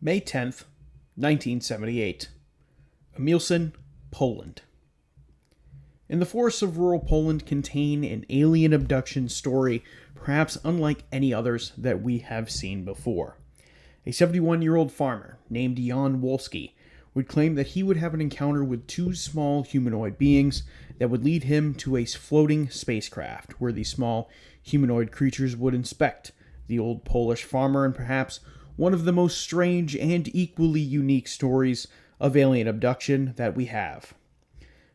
May 10th, 1978. Emilcin, Poland. In the forests of rural Poland contain an alien abduction story perhaps unlike any others that we have seen before. A 71-year-old farmer named Jan Wolski would claim that he would have an encounter with two small humanoid beings that would lead him to a floating spacecraft where the small humanoid creatures would inspect the old Polish farmer and perhaps one of the most strange and equally unique stories of alien abduction that we have.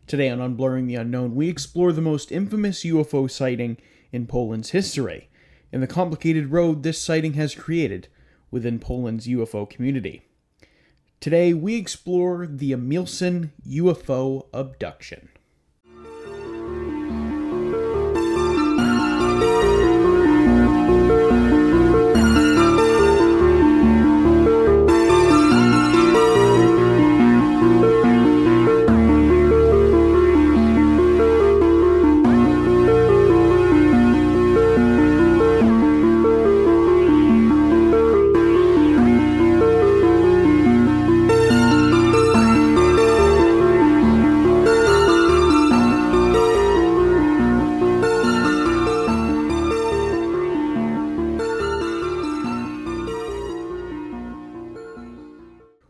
Today on Unblurring the Unknown, we explore the most infamous UFO sighting in Poland's history and the complicated road this sighting has created within Poland's UFO community. Today, we explore the Emilcin UFO Abduction.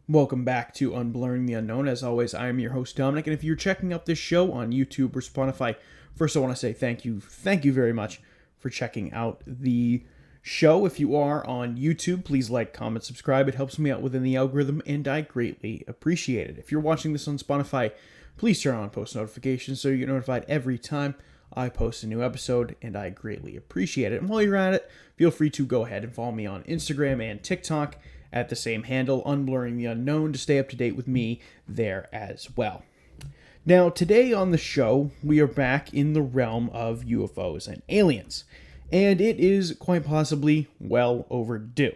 Welcome back to Unblurring the Unknown. As always, I am your host, Dominic, and if you're checking out this show on YouTube or Spotify, first I want to say thank you very much for checking out the show. If you are on YouTube, please like, comment, subscribe. It helps me out within the algorithm, and I greatly appreciate it. If you're watching this on Spotify, please turn on post notifications so you get notified every time I post a new episode, and I greatly appreciate it. And while you're at it, feel free to go ahead and follow me on Instagram and TikTok at the same handle, Unblurring the Unknown, to stay up to date with me there as well. Now, today on the show, we are back in the realm of UFOs and aliens, and it is quite possibly well overdue.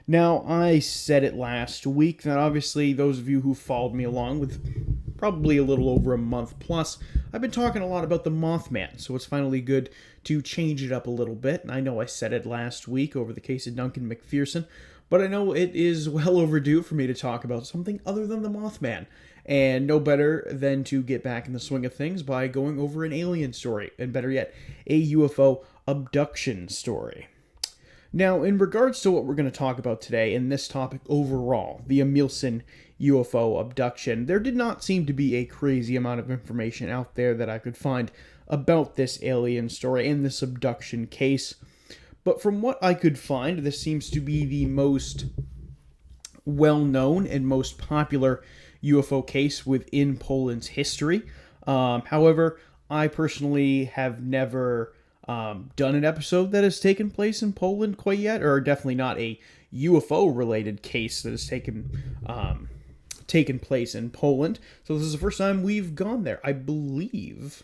Now, I said it last week that obviously those of you who followed me along with probably a little over a month plus, I've been talking a lot about the Mothman, so it's finally good to change it up a little bit. I know I said it last week over the case of Duncan McPherson, but I know it is well overdue for me to talk about something other than the Mothman. And no better than to get back in the swing of things by going over an alien story, and better yet, a UFO abduction story. Now, in regards to what we're going to talk about today in this topic overall, the Emilcin UFO abduction, there did not seem to be a crazy amount of information out there that I could find about this alien story and this abduction case. But from what I could find, this seems to be the most well-known and most popular UFO case within Poland's history. However, I personally have never done an episode that has taken place in Poland quite yet, or definitely not a UFO-related case that has taken place in Poland. So this is the first time we've gone there, I believe.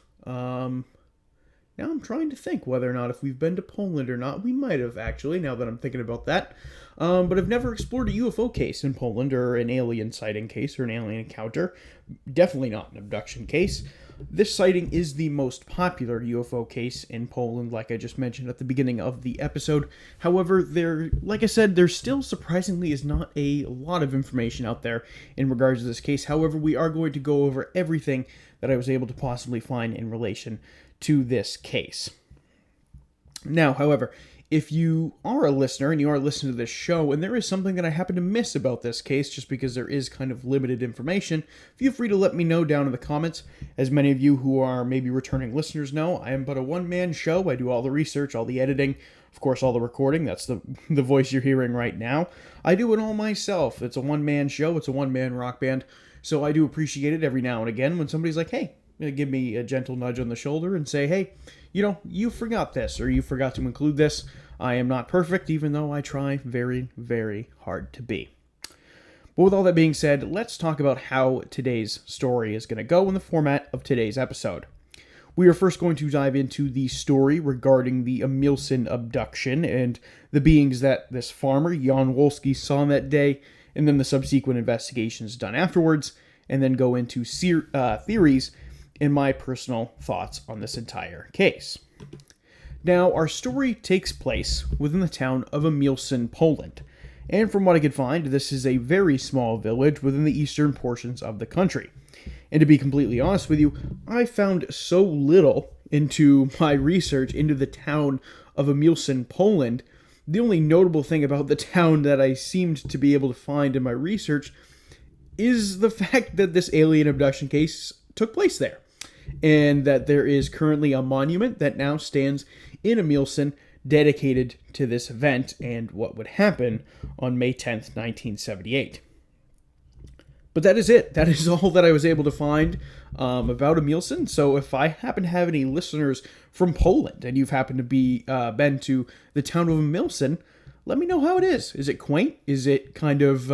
Now I'm trying to think whether or not if we've been to Poland or not. We might have, actually, now that I'm thinking about that. But I've never explored a UFO case in Poland, or an alien sighting case, or an alien encounter. Definitely not an abduction case. This sighting is the most popular UFO case in Poland, like I just mentioned at the beginning of the episode. However, like I said, there still surprisingly is not a lot of information out there in regards to this case. However, we are going to go over everything that I was able to possibly find in relation to this case. Now, however, if you are a listener and you are listening to this show and there is something that I happen to miss about this case just because there is kind of limited information, feel free to let me know down in the comments. As many of you who are maybe returning listeners know, I am but a one-man show. I do all the research, all the editing, of course all the recording. That's the voice you're hearing right now. I do it all myself. It's a one-man show. It's a one-man rock band. So I do appreciate it every now and again when somebody's like, hey, give me a gentle nudge on the shoulder and say, hey, you forgot this, or you forgot to include this. I am not perfect, even though I try very, very hard to be. But with all that being said, let's talk about how today's story is going to go in the format of today's episode. We are first going to dive into the story regarding the Emilcin abduction and the beings that this farmer, Jan Wolski, saw on that day, and then the subsequent investigations done afterwards, and then go into theories and my personal thoughts on this entire case. Now, our story takes place within the town of Emilcin, Poland, And from what I could find, this is a very small village within the eastern portions of the country. And to be completely honest with you, I found so little into my research into the town of Emilcin, Poland. The only notable thing about the town that I seemed to be able to find in my research is the fact that this alien abduction case took place there, and that there is currently a monument that now stands in Emilcin dedicated to this event and what would happen on May 10th, 1978. But that is it. That is all that I was able to find about Emilcin. So if I happen to have any listeners from Poland and you've happened to be been to the town of Emilcin, let me know how it is. Is it quaint? Is it kind of,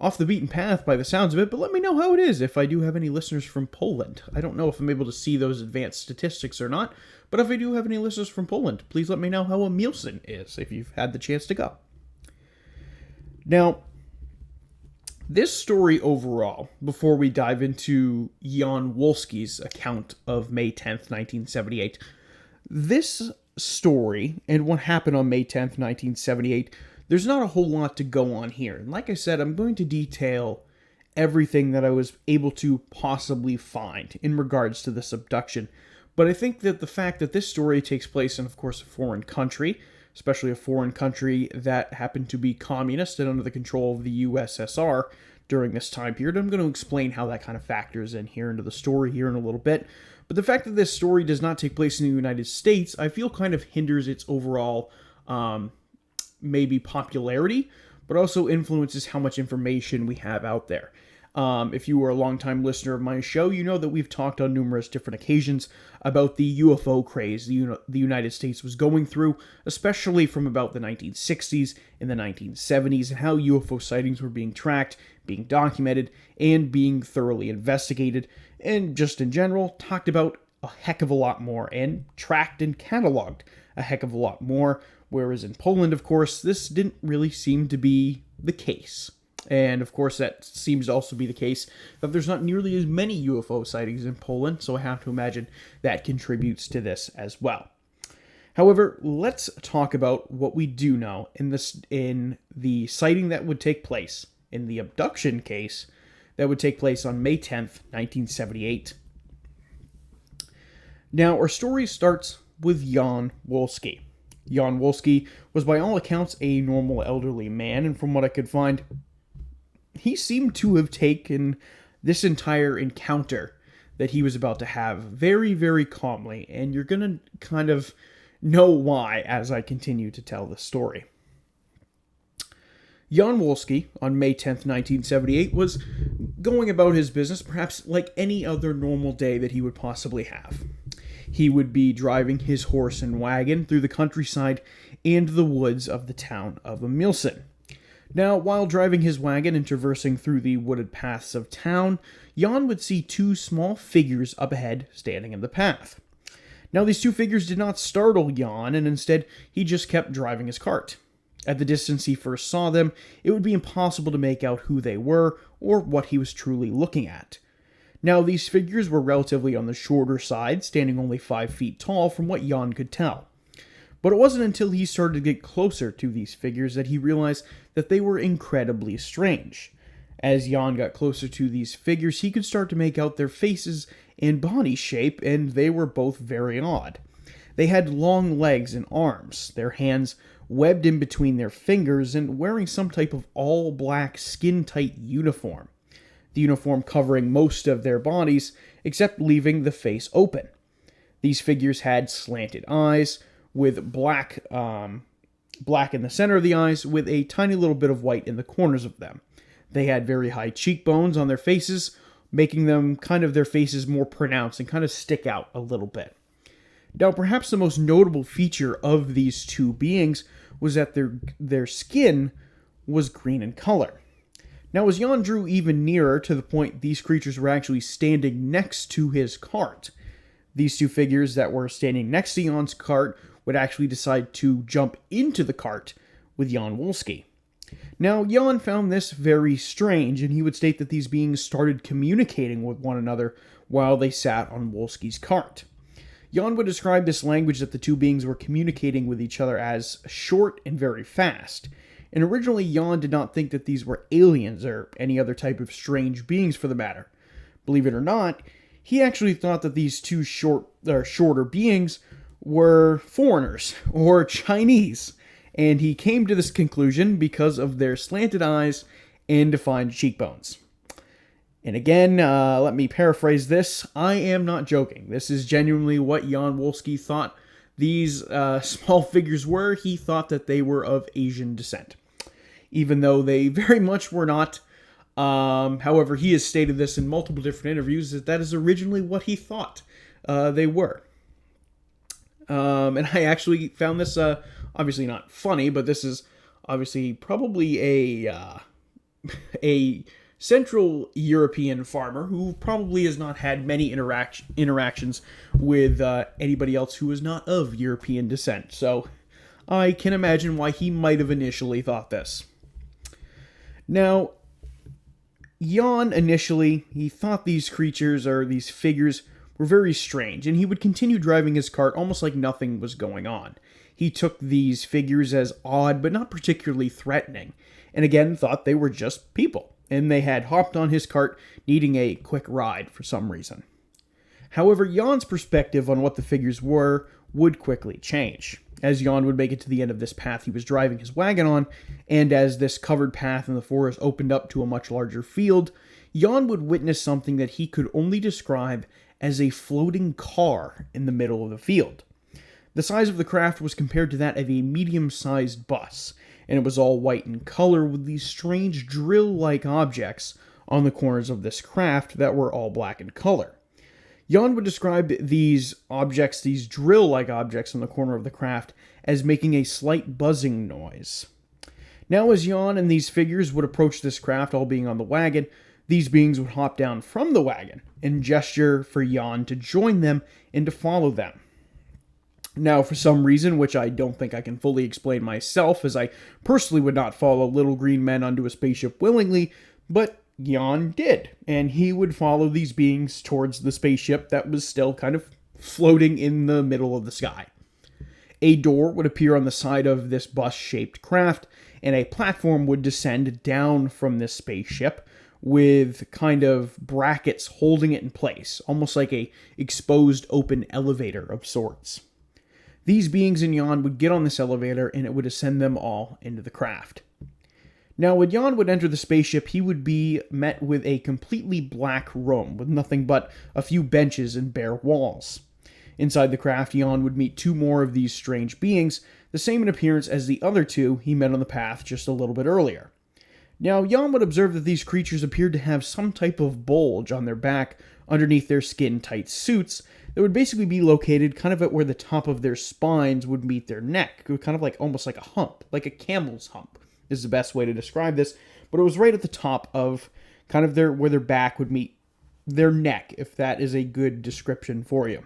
off the beaten path by the sounds of it? But let me know how it is if I do have any listeners from Poland. I don't know if I'm able to see those advanced statistics or not, but if I do have any listeners from Poland, please let me know how Emilcin is if you've had the chance to go. Now, this story overall, before we dive into Jan Wolski's account of May 10th, 1978, this story and what happened on May 10th, 1978, there's not a whole lot to go on here. And like I said, I'm going to detail everything that I was able to possibly find in regards to this abduction. But I think that the fact that this story takes place in, of course, a foreign country, especially a foreign country that happened to be communist and under the control of the USSR during this time period. I'm going to explain how that kind of factors in here into the story here in a little bit. But the fact that this story does not take place in the United States, I feel kind of hinders its overall maybe popularity, but also influences how much information we have out there. If you were a longtime listener of my show, you know that we've talked on numerous different occasions about the UFO craze the United States was going through, especially from about the 1960s and the 1970s, and how UFO sightings were being tracked, being documented, and being thoroughly investigated, and just in general, talked about a heck of a lot more, and tracked and cataloged a heck of a lot more, whereas in Poland, of course, this didn't really seem to be the case. And, of course, that seems to also be the case that there's not nearly as many UFO sightings in Poland, so I have to imagine that contributes to this as well. However, let's talk about what we do know in the sighting that would take place, in the abduction case that would take place on May 10th, 1978. Now, our story starts with Jan Wolski. Jan Wolski was by all accounts a normal elderly man, and from what I could find, he seemed to have taken this entire encounter that he was about to have very, very calmly, and you're going to kind of know why as I continue to tell the story. Jan Wolski, on May 10th, 1978, was going about his business perhaps like any other normal day that he would possibly have. He would be driving his horse and wagon through the countryside and the woods of the town of Emilcin. Now, while driving his wagon and traversing through the wooded paths of town, Jan would see two small figures up ahead standing in the path. Now, these two figures did not startle Jan, and instead, he just kept driving his cart. At the distance he first saw them, it would be impossible to make out who they were or what he was truly looking at. Now, these figures were relatively on the shorter side, standing only 5 feet tall from what Jan could tell. But it wasn't until he started to get closer to these figures that he realized that they were incredibly strange. As Jan got closer to these figures, he could start to make out their faces and body shape, and they were both very odd. They had long legs and arms, their hands webbed in between their fingers, and wearing some type of all-black, skin-tight uniform. The uniform covering most of their bodies, except leaving the face open. These figures had slanted eyes, with black in the center of the eyes, with a tiny little bit of white in the corners of them. They had very high cheekbones on their faces, making them their faces more pronounced and kind of stick out a little bit. Now, perhaps the most notable feature of these two beings was that their skin was green in color. Now, as Jan drew even nearer to the point these creatures were actually standing next to his cart, these two figures that were standing next to Jan's cart would actually decide to jump into the cart with Jan Wolski. Now, Jan found this very strange, and he would state that these beings started communicating with one another while they sat on Wolski's cart. Jan would describe this language that the two beings were communicating with each other as short and very fast, And originally, Jan did not think that these were aliens or any other type of strange beings for the matter. Believe it or not, he actually thought that these two shorter beings were foreigners or Chinese. And he came to this conclusion because of their slanted eyes and defined cheekbones. And again, let me paraphrase this. I am not joking. This is genuinely what Jan Wolski thought these small figures were. He thought that they were of Asian descent, even though they very much were not. However, he has stated this in multiple different interviews that is originally what he thought they were. And I actually found this obviously not funny, but this is obviously probably a Central European farmer who probably has not had many interactions with anybody else who is not of European descent. So I can imagine why he might have initially thought this. Now, Jan initially, he thought these creatures or these figures were very strange, and he would continue driving his cart almost like nothing was going on. He took these figures as odd but not particularly threatening, and again thought they were just people, and they had hopped on his cart needing a quick ride for some reason. However, Jan's perspective on what the figures were would quickly change. As Jan would make it to the end of this path he was driving his wagon on, and as this covered path in the forest opened up to a much larger field, Jan would witness something that he could only describe as a floating car in the middle of the field. The size of the craft was compared to that of a medium-sized bus, and it was all white in color with these strange drill-like objects on the corners of this craft that were all black in color. Jan would describe these objects, these drill-like objects on the corner of the craft, as making a slight buzzing noise. Now, as Jan and these figures would approach this craft, all being on the wagon, these beings would hop down from the wagon and gesture for Jan to join them and to follow them. Now, for some reason, which I don't think I can fully explain myself, as I personally would not follow little green men onto a spaceship willingly, but Jan did, and he would follow these beings towards the spaceship that was still kind of floating in the middle of the sky. A door would appear on the side of this bus-shaped craft, and a platform would descend down from this spaceship with kind of brackets holding it in place, almost like a exposed open elevator of sorts. These beings and Jan would get on this elevator, and it would ascend them all into the craft. Now, when Jan would enter the spaceship, he would be met with a completely black room with nothing but a few benches and bare walls. Inside the craft, Jan would meet two more of these strange beings, the same in appearance as the other two he met on the path just a little bit earlier. Now, Jan would observe that these creatures appeared to have some type of bulge on their back underneath their skin-tight suits that would basically be located kind of at where the top of their spines would meet their neck, kind of like almost like a hump, like a camel's hump is the best way to describe this, but it was right at the top of kind of where their back would meet their neck, if that is a good description for you.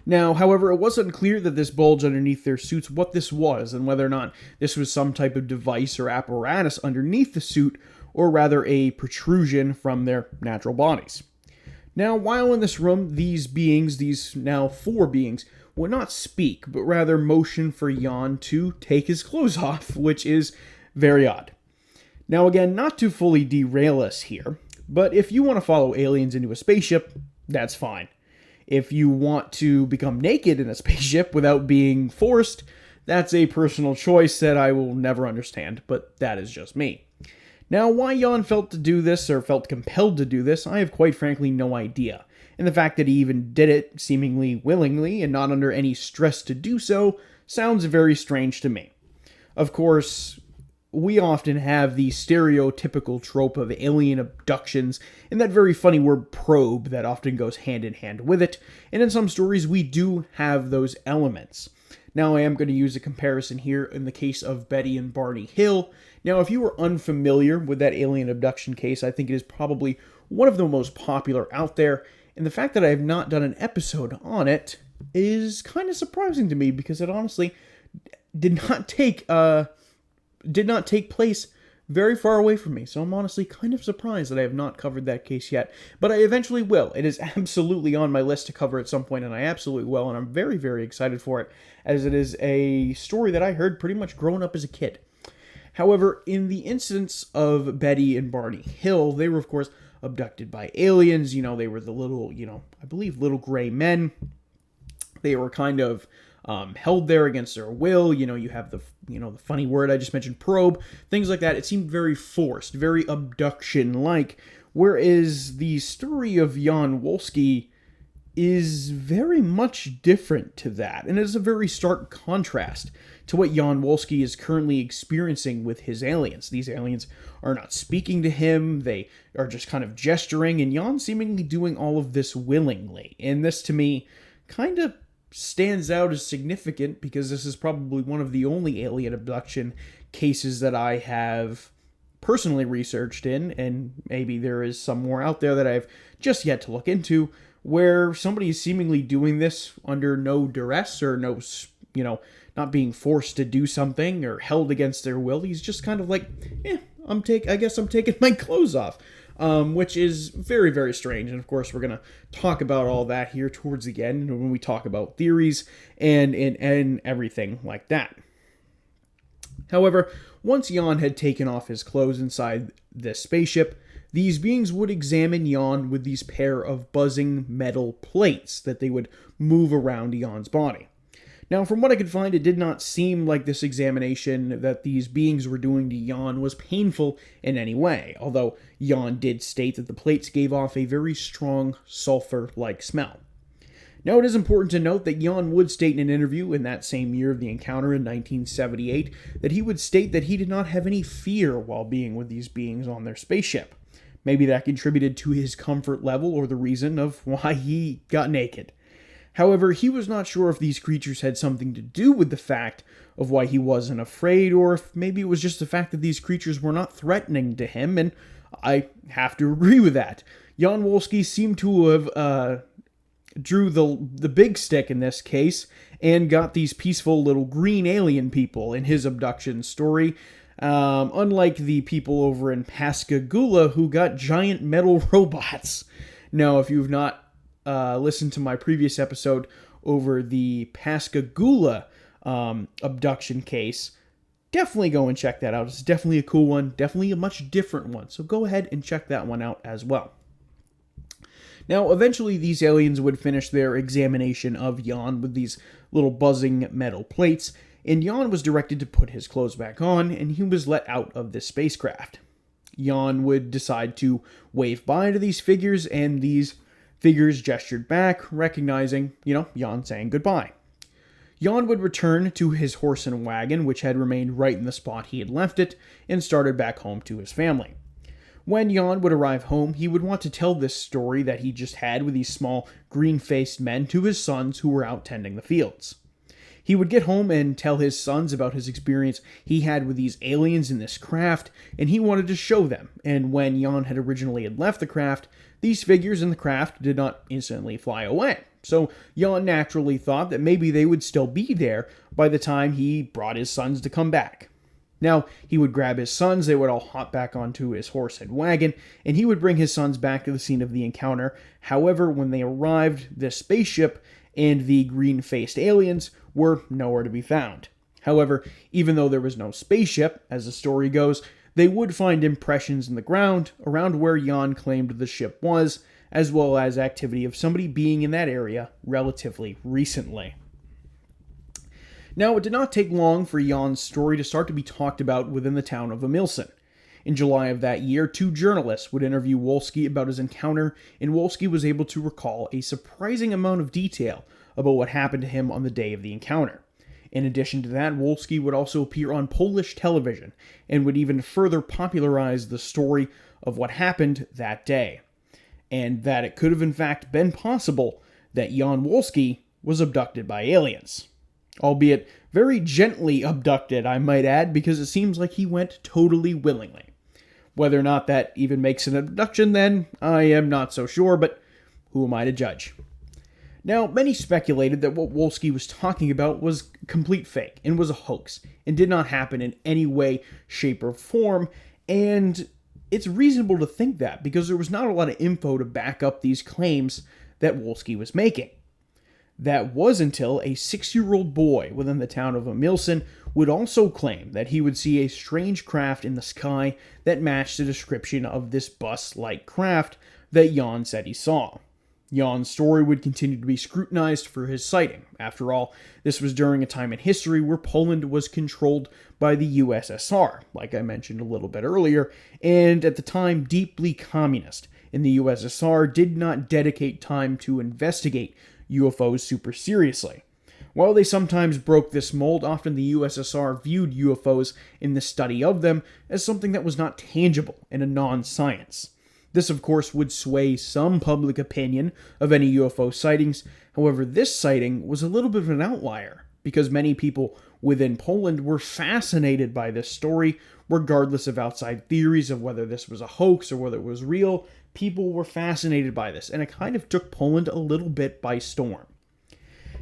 Now, however, it wasn't clear that this bulge underneath their suits what this was, and whether or not this was some type of device or apparatus underneath the suit, or rather a protrusion from their natural bodies. Now, while in this room, these beings, these now 4 beings, would not speak, but rather motion for Jan to take his clothes off, which is very odd. Now again, not to fully derail us here, but if you want to follow aliens into a spaceship, that's fine. If you want to become naked in a spaceship without being forced, that's a personal choice that I will never understand, but that is just me. Now, why Jan felt to do this, or felt compelled to do this, I have quite frankly no idea. And the fact that he even did it seemingly willingly and not under any stress to do so sounds very strange to me. Of course, we often have the stereotypical trope of alien abductions and that very funny word probe that often goes hand in hand with it, and in some stories we do have those elements. Now, I am going to use a comparison here in the case of Betty and Barney Hill. Now, if you are unfamiliar with that alien abduction case, I think it is probably one of the most popular out there, and the fact that I have not done an episode on it is kind of surprising to me because it honestly did not take place very far away from me, so I'm honestly kind of surprised that I have not covered that case yet, but I eventually will. It is absolutely on my list to cover at some point, and I absolutely will, and I'm very, very excited for it, as it is a story that I heard pretty much growing up as a kid. However, in the instance of Betty and Barney Hill, they were, of course, abducted by aliens. They were the little, I believe little gray men. They were kind of held there against their will. You have the funny word I just mentioned, probe, things like that. It seemed very forced, very abduction-like, whereas the story of Jan Wolski is very much different to that, and it is a very stark contrast to what Jan Wolski is currently experiencing with his aliens. These aliens are not speaking to him, they are just kind of gesturing, and Jan seemingly doing all of this willingly. And this, to me, kind of stands out as significant because this is probably one of the only alien abduction cases that I have personally researched in, and maybe there is some more out there that I've just yet to look into, where somebody is seemingly doing this under no duress or no, not being forced to do something or held against their will. He's just kind of like, I guess I'm taking my clothes off, which is very, very strange. And of course, we're going to talk about all that here towards the end when we talk about theories and everything like that. However, once Jan had taken off his clothes inside this spaceship, these beings would examine Jan with these pair of buzzing metal plates that they would move around Jan's body. Now, from what I could find, it did not seem like this examination that these beings were doing to Jan was painful in any way, although Jan did state that the plates gave off a very strong sulfur-like smell. Now, it is important to note that Jan would state in an interview in that same year of the encounter in 1978 that he would state that he did not have any fear while being with these beings on their spaceship. Maybe that contributed to his comfort level or the reason of why he got naked. However, he was not sure if these creatures had something to do with the fact of why he wasn't afraid, or if maybe it was just the fact that these creatures were not threatening to him, and I have to agree with that. Jan Wolski seemed to have drew the big stick in this case and got these peaceful little green alien people in his abduction story, unlike the people over in Pascagoula who got giant metal robots. Now, if you've not listened to my previous episode over the Pascagoula abduction case, definitely go and check that out. It's definitely a cool one, definitely a much different one, so go ahead and check that one out as well. Now, eventually these aliens would finish their examination of Jan with these little buzzing metal plates, and Jan was directed to put his clothes back on, and he was let out of this spacecraft. Jan would decide to wave bye to these figures, and these figures gestured back, recognizing, Jan saying goodbye. Jan would return to his horse and wagon, which had remained right in the spot he had left it, and started back home to his family. When Jan would arrive home, he would want to tell this story that he just had with these small, green-faced men to his sons who were out tending the fields. He would get home and tell his sons about his experience he had with these aliens in this craft, and he wanted to show them. And when Jan had originally left the craft, these figures in the craft did not instantly fly away. So Jan naturally thought that maybe they would still be there by the time he brought his sons to come back. Now, he would grab his sons, they would all hop back onto his horse and wagon, and he would bring his sons back to the scene of the encounter. However, when they arrived, the spaceship and the green-faced aliens were nowhere to be found. However, even though there was no spaceship, as the story goes, they would find impressions in the ground around where Jan claimed the ship was, as well as activity of somebody being in that area relatively recently. Now, it did not take long for Jan's story to start to be talked about within the town of Emilcin. In July of that year, 2 journalists would interview Wolski about his encounter, and Wolski was able to recall a surprising amount of detail about what happened to him on the day of the encounter. In addition to that, Wolski would also appear on Polish television, and would even further popularize the story of what happened that day, and that it could have in fact been possible that Jan Wolski was abducted by aliens. Albeit very gently abducted, I might add, because it seems like he went totally willingly. Whether or not that even makes an abduction then, I am not so sure, but who am I to judge? Now, many speculated that what Wolski was talking about was complete fake and was a hoax and did not happen in any way, shape, or form, And it's reasonable to think that because there was not a lot of info to back up these claims that Wolski was making. That was until a 6-year-old boy within the town of Emilcin would also claim that he would see a strange craft in the sky that matched the description of this bus-like craft that Jan said he saw. Jan's story would continue to be scrutinized for his sighting. After all, this was during a time in history where Poland was controlled by the USSR, like I mentioned a little bit earlier, and at the time deeply communist. And the USSR did not dedicate time to investigate UFOs super seriously. While they sometimes broke this mold, often the USSR viewed UFOs in the study of them as something that was not tangible and a non-science. This, of course, would sway some public opinion of any UFO sightings. However, this sighting was a little bit of an outlier because many people within Poland were fascinated by this story, regardless of outside theories of whether this was a hoax or whether it was real. People were fascinated by this, and it kind of took Poland a little bit by storm.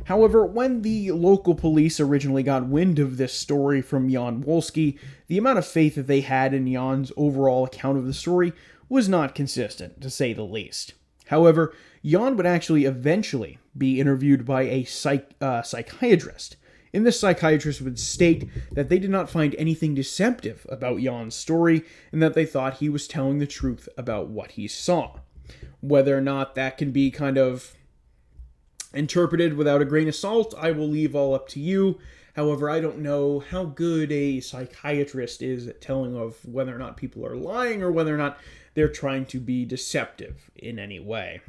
However, when the local police originally got wind of this story from Jan Wolski, the amount of faith that they had in Jan's overall account of the story was not consistent, to say the least. However, Jan would actually eventually be interviewed by a psychiatrist, and this psychiatrist would state that they did not find anything deceptive about Jan's story, and that they thought he was telling the truth about what he saw. Whether or not that can be kind of interpreted without a grain of salt, I will leave all up to you. However, I don't know how good a psychiatrist is at telling of whether or not people are lying or whether or not they're trying to be deceptive in any way.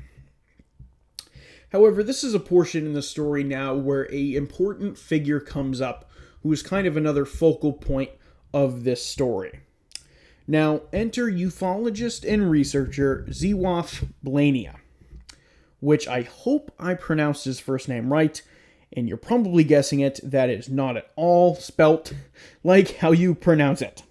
However, this is a portion in the story now where an important figure comes up who is kind of another focal point of this story. Now, enter ufologist and researcher Zdzisław Blania, which I hope I pronounced his first name right, and you're probably guessing it. That is not at all spelt like how you pronounce it.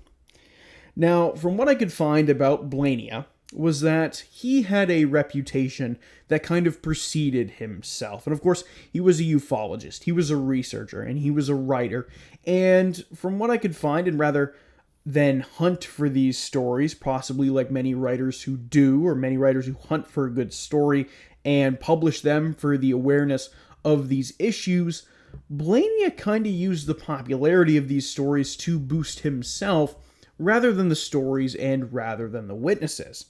Now, from what I could find about Blania, was that he had a reputation that kind of preceded himself. And of course, he was a ufologist, he was a researcher, and he was a writer. And from what I could find, and rather than hunt for these stories, possibly like many writers who do, or many writers who hunt for a good story and publish them for the awareness of these issues, Blania kind of used the popularity of these stories to boost himself rather than the stories and rather than the witnesses.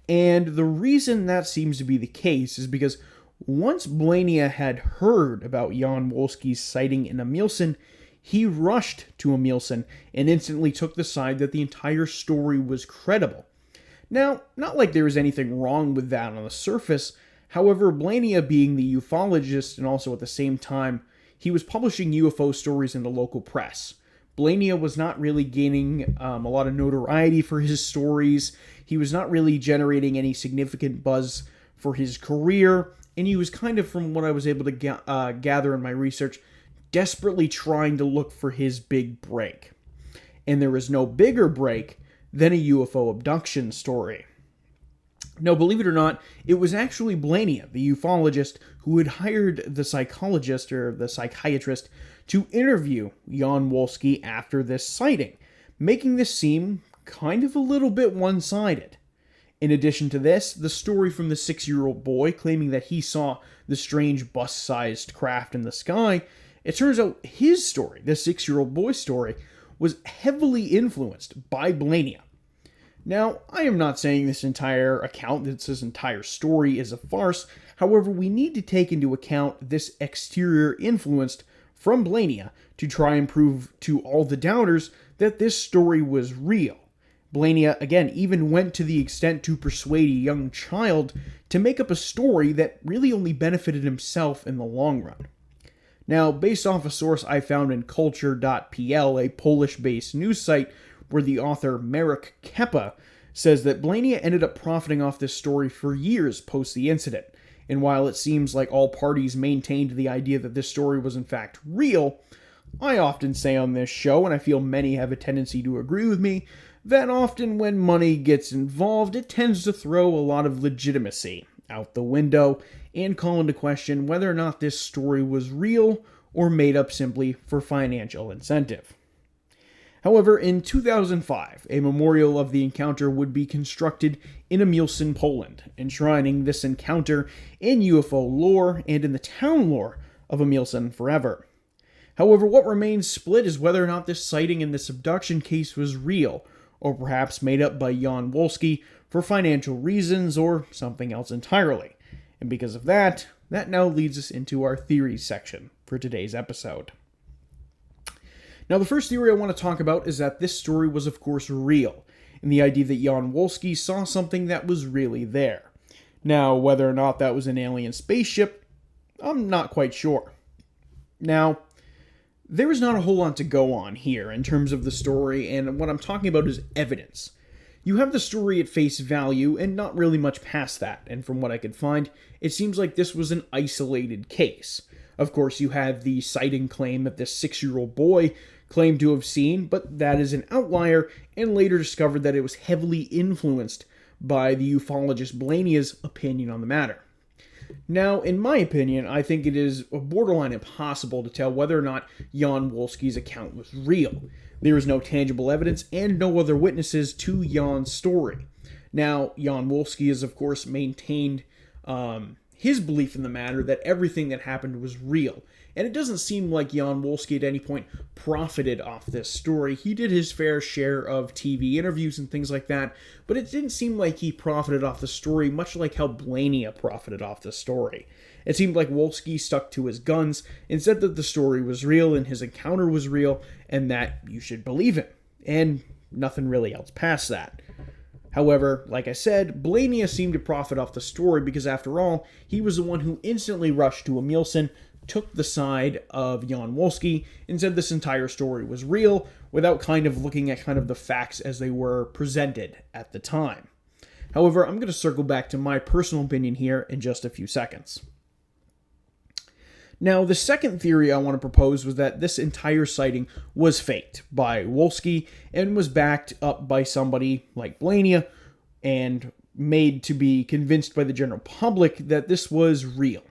And the reason that seems to be the case is because once Blania had heard about Jan Wolski's sighting in Emilcin, he rushed to Emilcin and instantly took the side that the entire story was credible. Now, not like there was anything wrong with that on the surface. However, Blania, being the ufologist and also at the same time, he was publishing UFO stories in the local press. Blania was not really gaining a lot of notoriety for his stories. He was not really generating any significant buzz for his career, and he was kind of, from what I was able to gather in my research, desperately trying to look for his big break. And there was no bigger break than a UFO abduction story. Now, believe it or not, it was actually Blania, the ufologist, who had hired the psychologist or the psychiatrist to interview Jan Wolski after this sighting, making this seem kind of a little bit one-sided. In addition to this, the story from the 6-year-old boy claiming that he saw the strange bus-sized craft in the sky, it turns out his story, the 6-year-old boy's story, was heavily influenced by Blania. Now, I am not saying this entire account, this entire story is a farce. However, we need to take into account this exterior influence from Blania to try and prove to all the doubters that this story was real. Blania, again, even went to the extent to persuade a young child to make up a story that really only benefited himself in the long run. Now, based off a source I found in culture.pl, a Polish-based news site, where the author Marek Kepa says that Blania ended up profiting off this story for years post the incident. And while it seems like all parties maintained the idea that this story was in fact real, I often say on this show, and I feel many have a tendency to agree with me, that often when money gets involved, it tends to throw a lot of legitimacy out the window and call into question whether or not this story was real or made up simply for financial incentive. However, in 2005, a memorial of the encounter would be constructed in Emilcin, Poland, enshrining this encounter in UFO lore and in the town lore of Emilcin forever. However, what remains split is whether or not this sighting in this abduction case was real, or perhaps made up by Jan Wolski for financial reasons or something else entirely. And because of that now leads us into our theories section for today's episode. Now, the first theory I want to talk about is that this story was, of course, real, and the idea that Jan Wolski saw something that was really there. Now, whether or not that was an alien spaceship, I'm not quite sure. Now, there is not a whole lot to go on here in terms of the story, and what I'm talking about is evidence. You have the story at face value, and not really much past that, and from what I could find, it seems like this was an isolated case. Of course, you have the sighting claim that this 6-year-old boy claimed to have seen, but that is an outlier, and later discovered that it was heavily influenced by the ufologist Blania's opinion on the matter. Now, in my opinion, I think it is borderline impossible to tell whether or not Jan Wolski's account was real. There is no tangible evidence and no other witnesses to Jan's story. Now, Jan Wolski has, of course, maintained his belief in the matter that everything that happened was real. And it doesn't seem like Jan Wolski at any point profited off this story. He did his fair share of TV interviews and things like that, but it didn't seem like he profited off the story, much like how Blania profited off the story. It seemed like Wolski stuck to his guns and said that the story was real and his encounter was real and that you should believe him. And nothing really else past that. However, like I said, Blania seemed to profit off the story because, after all, he was the one who instantly rushed to Emilcin, took the side of Jan Wolski, and said this entire story was real without kind of looking at kind of the facts as they were presented at the time. However, I'm going to circle back to my personal opinion here in just a few seconds. Now, the second theory I want to propose was that this entire sighting was faked by Wolski and was backed up by somebody like Blania and made to be convinced by the general public that this was real.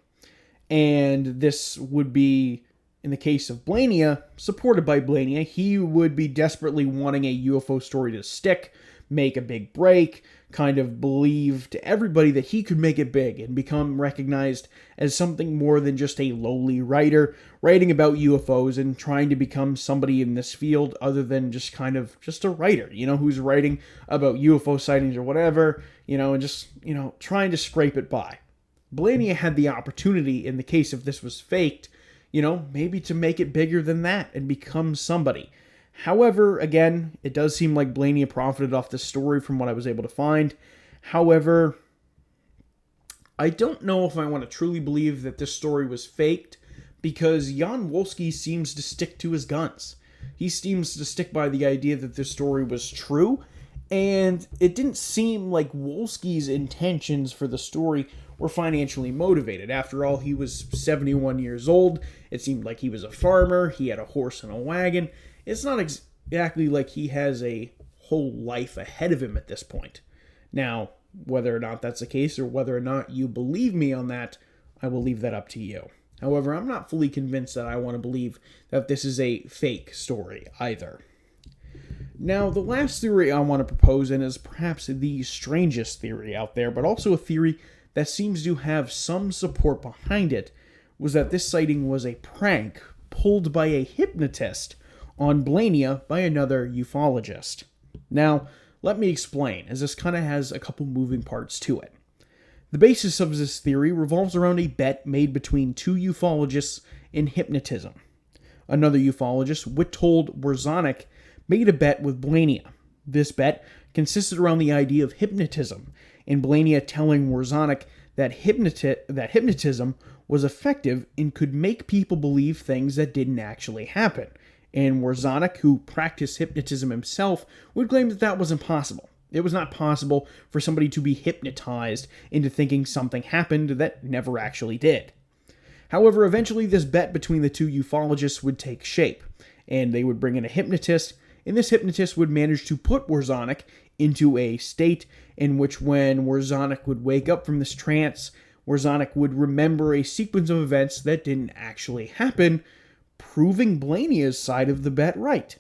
And this would be, in the case of Blania, supported by Blania. He would be desperately wanting a UFO story to stick, make a big break, kind of believe to everybody that he could make it big and become recognized as something more than just a lowly writer writing about UFOs and trying to become somebody in this field other than just kind of just a writer, who's writing about UFO sightings or whatever, and just, trying to scrape it by. Blania had the opportunity, in the case if this was faked, maybe to make it bigger than that and become somebody. However, again, it does seem like Blania profited off this story from what I was able to find. However, I don't know if I want to truly believe that this story was faked because Jan Wolski seems to stick to his guns. He seems to stick by the idea that this story was true, and it didn't seem like Wolski's intentions for the story were financially motivated. After all, he was 71 years old. It seemed like he was a farmer. He had a horse and a wagon. It's not exactly like he has a whole life ahead of him at this point. Now, whether or not that's the case or whether or not you believe me on that, I will leave that up to you. However, I'm not fully convinced that I want to believe that this is a fake story either. Now, the last theory I want to propose, and is perhaps the strangest theory out there, but also a theory that seems to have some support behind it, was that this sighting was a prank pulled by a hypnotist on Blania by another ufologist. Now, let me explain, as this kind of has a couple moving parts to it. The basis of this theory revolves around a bet made between two ufologists in hypnotism. Another ufologist, Witold Werzanek, made a bet with Blania. This bet consisted around the idea of hypnotism, and Blania telling Werzanek that hypnotism was effective and could make people believe things that didn't actually happen. And Werzanek, who practiced hypnotism himself, would claim that that was impossible. It was not possible for somebody to be hypnotized into thinking something happened that never actually did. However, eventually this bet between the two ufologists would take shape, and they would bring in a hypnotist, and this hypnotist would manage to put Werzanek into a state in which, when Werzanek would wake up from this trance, Werzanek would remember a sequence of events that didn't actually happen, proving Blania's side of the bet right.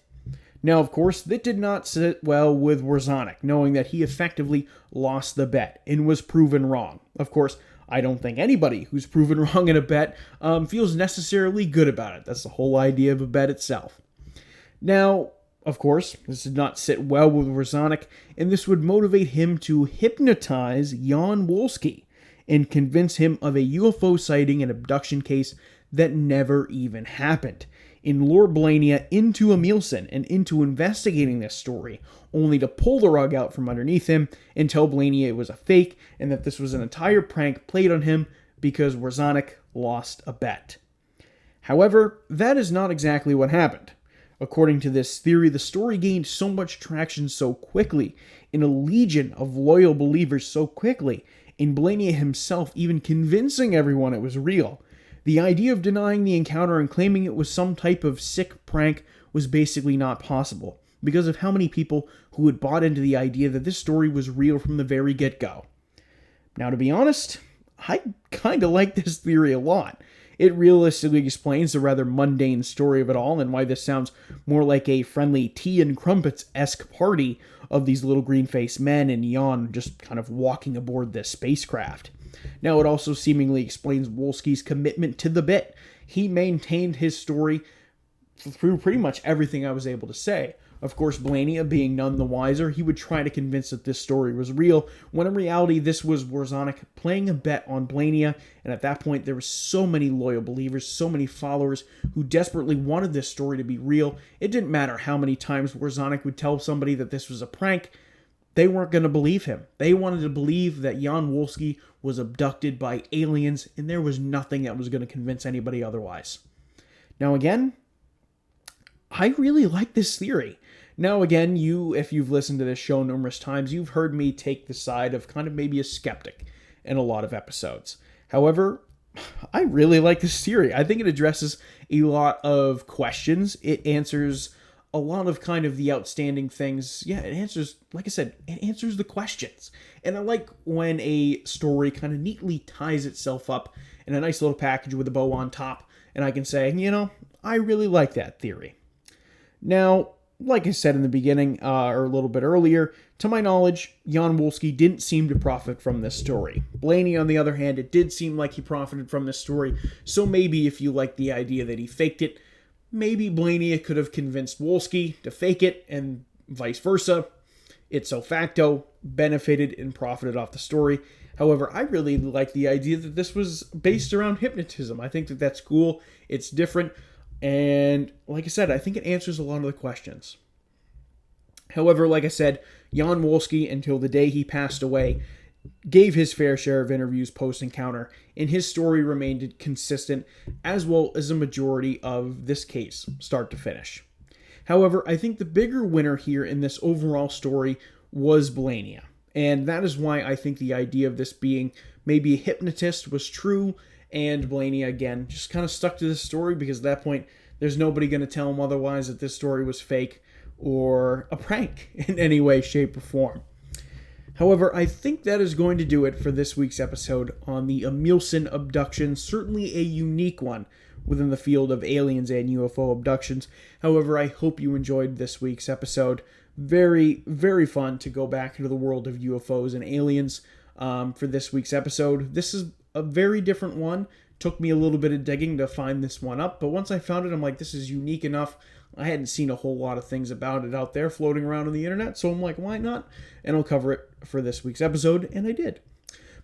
Now, of course, that did not sit well with Warzanek, knowing that he effectively lost the bet and was proven wrong. Of course, I don't think anybody who's proven wrong in a bet feels necessarily good about it. That's the whole idea of a bet itself. Now, of course, this did not sit well with Warzanek, and this would motivate him to hypnotize Jan Wolski and convince him of a UFO sighting and abduction case that never even happened, and lure Blania into Emilcin and into investigating this story, only to pull the rug out from underneath him and tell Blania it was a fake and that this was an entire prank played on him because Warzanek lost a bet. However, that is not exactly what happened. According to this theory, the story gained so much traction so quickly, and a legion of loyal believers so quickly, and Blania himself even convincing everyone it was real. The idea of denying the encounter and claiming it was some type of sick prank was basically not possible, because of how many people who had bought into the idea that this story was real from the very get-go. Now, to be honest, I kind of like this theory a lot. It realistically explains the rather mundane story of it all and why this sounds more like a friendly tea and crumpets-esque party of these little green-faced men and Jan just kind of walking aboard this spacecraft. Now, it also seemingly explains Wolski's commitment to the bit. He maintained his story through pretty much everything I was able to say. Of course, Blania, being none the wiser, he would try to convince that this story was real, when in reality this was Warzanek playing a bet on Blania, and at that point there were so many loyal believers, so many followers who desperately wanted this story to be real. It didn't matter how many times Warzanek would tell somebody that this was a prank. They weren't going to believe him. They wanted to believe that Jan Wolski was abducted by aliens, and there was nothing that was going to convince anybody otherwise. Now again, I really like this theory. Now again, if you've listened to this show numerous times, you've heard me take the side of kind of maybe a skeptic in a lot of episodes. However, I really like this theory. I think it addresses a lot of questions. It answers a lot of kind of the outstanding things. Yeah, it answers, like I said, it answers the questions. And I like when a story kind of neatly ties itself up in a nice little package with a bow on top, and I can say, I really like that theory. Now, like I said in the beginning, or a little bit earlier, to my knowledge, Jan Wolski didn't seem to profit from this story. Blaney, on the other hand, it did seem like he profited from this story, so maybe if you like the idea that he faked it, maybe Blaney could have convinced Wolski to fake it, and vice versa. Ipso facto, benefited and profited off the story. However, I really like the idea that this was based around hypnotism. I think that that's cool. It's different. And like I said, I think it answers a lot of the questions. However, like I said, Jan Wolski, until the day he passed away, gave his fair share of interviews post-encounter, and his story remained consistent, as well as a majority of this case, start to finish. However, I think the bigger winner here in this overall story was Blania, and that is why I think the idea of this being maybe a hypnotist was true, and Blania, again, just kind of stuck to this story because at that point, there's nobody going to tell him otherwise that this story was fake or a prank in any way, shape, or form. However, I think that is going to do it for this week's episode on the Emilcin abduction, certainly a unique one within the field of aliens and UFO abductions. However, I hope you enjoyed this week's episode. Very, very fun to go back into the world of UFOs and aliens for this week's episode. This is a very different one. Took me a little bit of digging to find this one up, but once I found it, I'm like, this is unique enough. I hadn't seen a whole lot of things about it out there floating around on the internet, so I'm like, why not? And I'll cover it for this week's episode, and I did.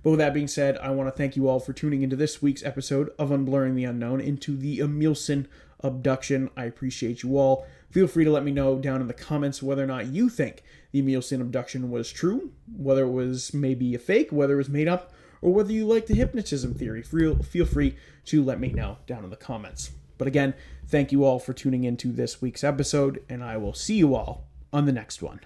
But with that being said, I want to thank you all for tuning into this week's episode of Unblurring the Unknown, into the Emilcin abduction. I appreciate you all. Feel free to let me know down in the comments whether or not you think the Emilcin abduction was true, whether it was maybe a fake, whether it was made up, or whether you like the hypnotism theory. Feel free to let me know down in the comments. But again, thank you all for tuning into this week's episode, and I will see you all on the next one.